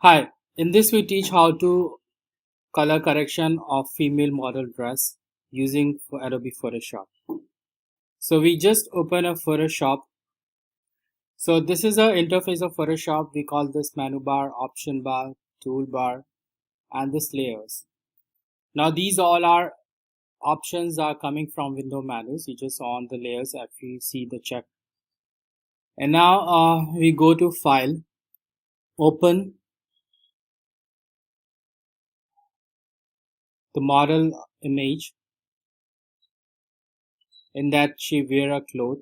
Hi, in this we teach how to color correction of female model dress using Adobe Photoshop. So we just open a Photoshop. So this is the interface of Photoshop. We call this menu bar, option bar, toolbar, and this layers. Now these all are options are coming from window menus. You just on the layers if you see the check. And now we go to file, open the model image in that she wear a cloth.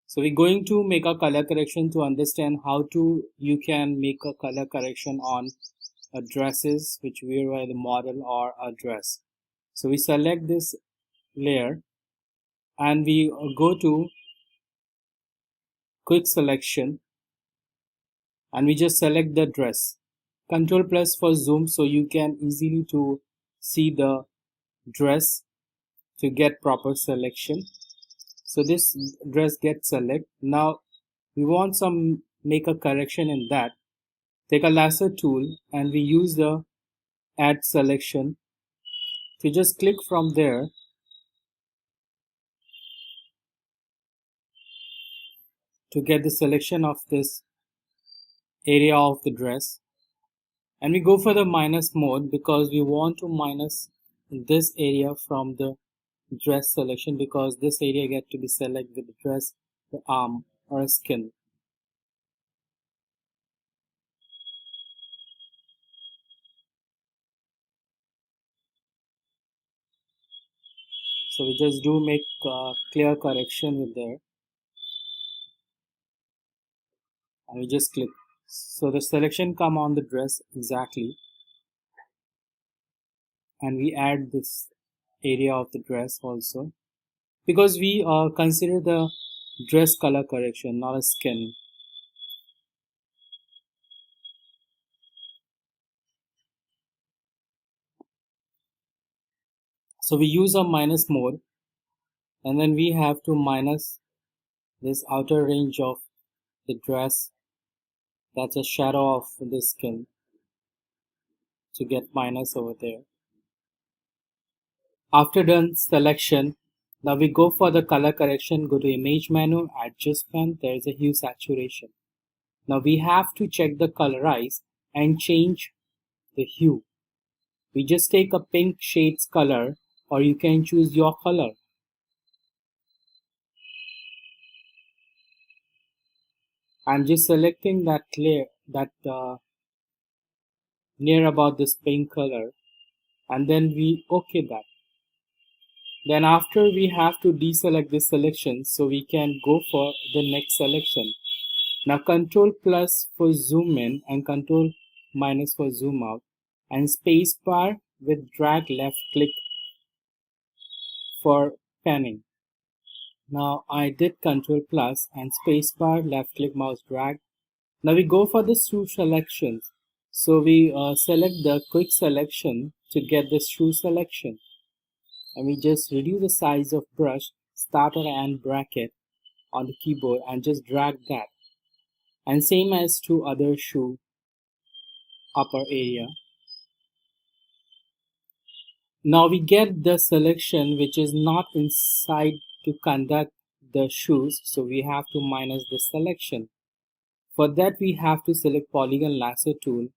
So we're going to make a color correction to understand how to you can make a color correction on dresses which wear by the model or a dress. So we select this layer and we go to quick selection and we just select the dress. Control plus for zoom so you can easily to see the dress to get proper selection. So this dress gets select. Now we want some make a correction in that. Take a lasso tool and we use the add selection to just click from there to get the selection of this area of the dress, and we go for the minus mode because we want to minus this area from the dress selection because this area get to be selected with the dress, the arm or skin. So we just do make clear correction with there and we just click. So the selection come on the dress exactly, and we add this area of the dress also because we consider the dress color correction, not a skin. So we use a minus mode and then we have to minus this outer range of the dress, that's a shadow of the skin, to get minus over there. After done selection, now we go for the color correction, go to image menu, adjustment, there is a hue saturation. Now we have to check the colorize and change the hue. We just take a pink shades color or you can choose your color. I'm just selecting that layer that near about this pink color and then we okay that. Then after we have to deselect this selection so we can go for the next selection. Now control plus for zoom in and control minus for zoom out and space bar with drag left click for panning. Now I did control plus and space bar left click mouse drag. Now we go for the shoe selections. So we select the quick selection to get the shoe selection. And we just reduce the size of brush, starter and bracket on the keyboard and just drag that. And same as to other shoe upper area. Now we get the selection which is not inside to conduct the shoes. So we have to minus the selection. For that we have to select polygon lasso tool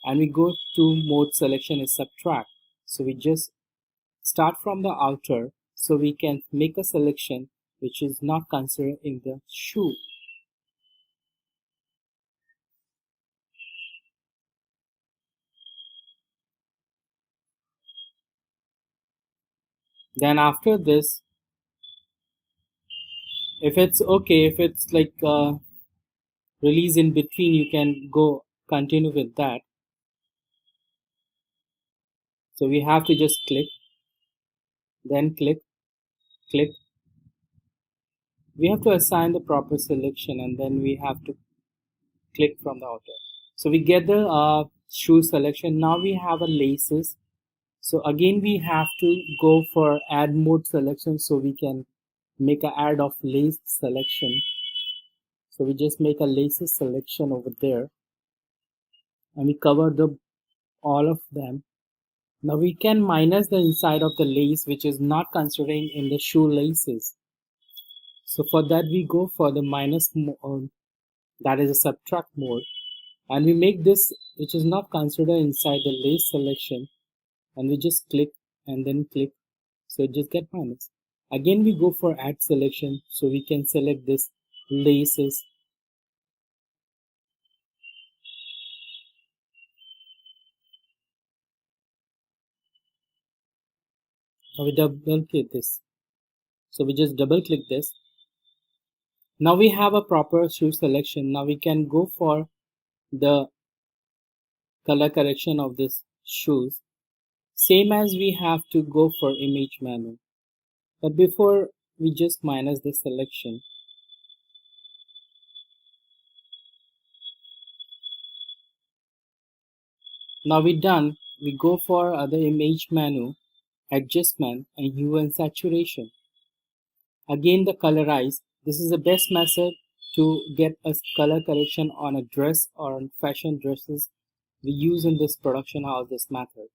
and we go to mode selection is subtract. So we just start from the outer so we can make a selection which is not considered in the shoe. Then after this, if it's okay, if it's like release in between, you can go continue with that. So we have to just click, then click, click. We have to assign the proper selection and then we have to click from the outer. So we get the shoe selection. Now we have a laces. So again we have to go for add mode selection so we can make a add of lace selection. So we just make a laces selection over there and we cover the all of them. Now we can minus the inside of the lace which is not considering in the shoelaces. So for that we go for the minus mode, that is a subtract mode, and we make this which is not considered inside the lace selection, and we just click and then click, so it just get minus. Again we go for add selection, so we can select this laces. Now we double click this, so we just double click this. Now we have a proper shoe selection. Now we can go for the color correction of this shoes, same as we have to go for image menu. But before we just minus the selection. Now we done, we go for other image menu, adjustment and hue and saturation. Again the colorize. This is the best method to get a color correction on a dress or on fashion dresses. We use in this production house this method.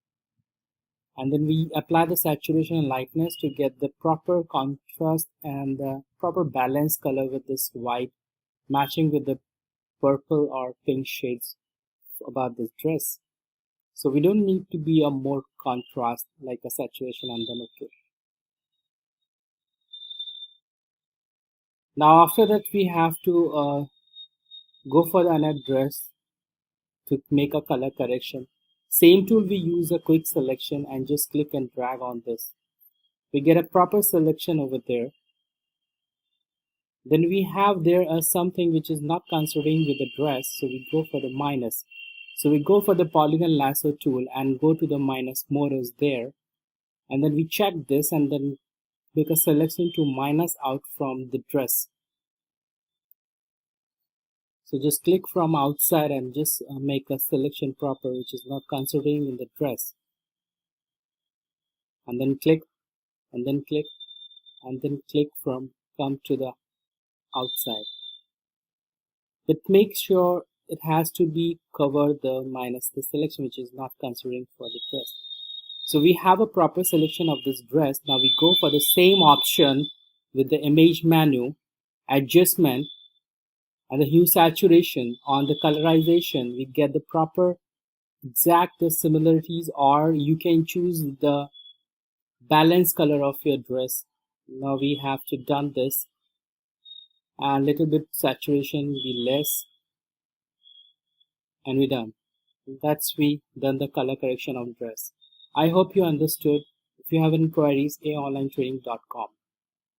And then we apply the saturation and lightness to get the proper contrast and the proper balanced color with this white matching with the purple or pink shades about this dress. So we don't need to be a more contrast like a saturation and then okay. Now after that we have to go for another dress to make a color correction. Same tool we use a quick selection and just click and drag on this. We get a proper selection over there. Then we have there something which is not considering with the dress, so we go for the minus. So we go for the polygon lasso tool and go to the minus modus there, and then we check this and then make a selection to minus out from the dress. So just click from outside and just make a selection proper which is not considering in the dress, and then click and then click and then click from come to the outside. But make sure it has to be cover the minus the selection which is not considering for the dress. So we have a proper selection of this dress. Now we go for the same option with the image menu, adjustment and the hue saturation. On the colorization we get the proper exact similarities, or you can choose the balanced color of your dress. Now we have to done this, and little bit saturation will be less, and we done. That's we done the color correction of dress. I hope you understood. If you have any queries, aonlinetraining.com.